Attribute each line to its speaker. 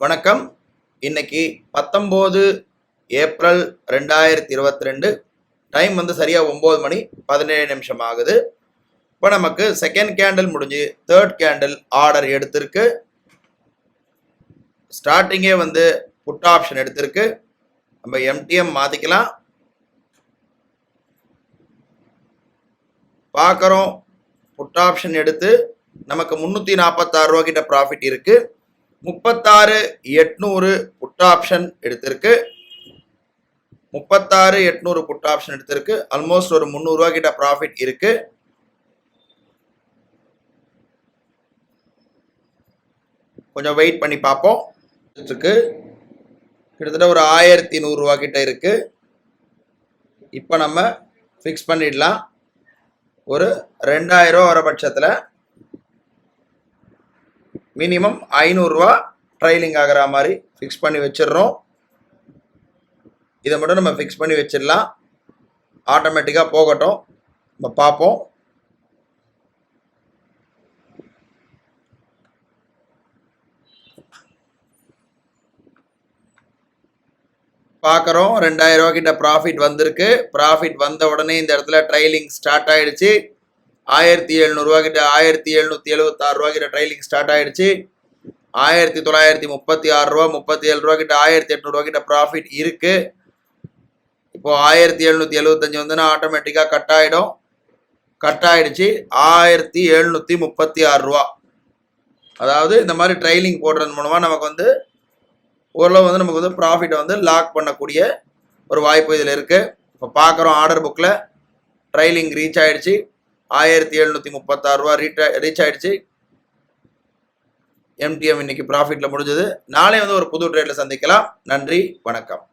Speaker 1: வணக்கம். இன்னைக்கு 19 April 2022. Time சரியா 9 மணி 17 நிமிஷம் ஆகுது. இப்போ நமக்கு செகண்ட் கேண்டில் முடிஞ்சு தேர்ட் கேண்டில் ஆர்டர் எடுத்திருக்கு. ஸ்டார்டிங்கே புட் ஆப்ஷன் எடுத்திருக்கு. நம்ம எம்டிஎம் மாத்திக்கலாம். பார்க்குறோம், புட் ஆப்ஷன் எடுத்து நமக்கு 346 ரூபா கிட்ட ப்ராஃபிட் இருக்கு. 36,800 புட் ஆப்ஷன் எடுத்திருக்கு. 36,800 புட் ஆப்ஷன் எடுத்திருக்கு. ஆல்மோஸ்ட் ஒரு 300 ரூபா கிட்ட ப்ராஃபிட் இருக்கு. கொஞ்சம் வெயிட் பண்ணி பார்ப்போம். கிட்டத்தட்ட ஒரு 1,100 ரூபா கிட்ட இருக்கு. இப்போ நம்ம ஃபிக்ஸ் பண்ணிடலாம். ஒரு 2,000 ரூபா வர பட்சத்தில் மினிமம் 500 ரூபா ட்ரைலிங் ஆகிற மாதிரி ஃபிக்ஸ் பண்ணி வச்சிடுறோம். இதை மட்டும் நம்ம ஃபிக்ஸ் பண்ணி வச்சிடலாம். ஆட்டோமேட்டிக்காக போகட்டும். நம்ம பார்ப்போம். பார்க்குறோம், 2,000 ரூபா கிட்ட ப்ராஃபிட் வந்திருக்கு. ப்ராஃபிட் வந்த உடனே இந்த இடத்துல ட்ரைலிங் ஸ்டார்ட் ஆயிடுச்சு. 1,700 ரூபா கிட்ட 1,776 ரூபா கிட்ட ட்ரைலிங் ஸ்டார்ட் ஆயிடுச்சு. 1,936 ரூபா 37 ரூபா கிட்ட 1,800 ரூபா கிட்ட ப்ராஃபிட் இருக்கு. இப்போ 1,775 வந்துன்னா ஆட்டோமேட்டிக்காக கட் ஆகிடும். கட் ஆயிடுச்சு. 1,736 ரூபா. அதாவது இந்த மாதிரி ட்ரைலிங் போடுறது மூலமாக நமக்கு ஓரளவு நமக்கு ப்ராஃபிட்டை லாக் பண்ணக்கூடிய ஒரு வாய்ப்பு இதில் இருக்குது. இப்போ பார்க்குறோம், ஆர்டர் புக்கில் ட்ரைலிங் ரீச் ஆகிடுச்சு. 1,736 ரூபா ரீச் ஆகிடுச்சு. எம்டிஎம் இன்னைக்கு ப்ராஃபிட்டில் முடிஞ்சது. நாளை ஒரு புது ட்ரேடில் சந்திக்கலாம். நன்றி, வணக்கம்.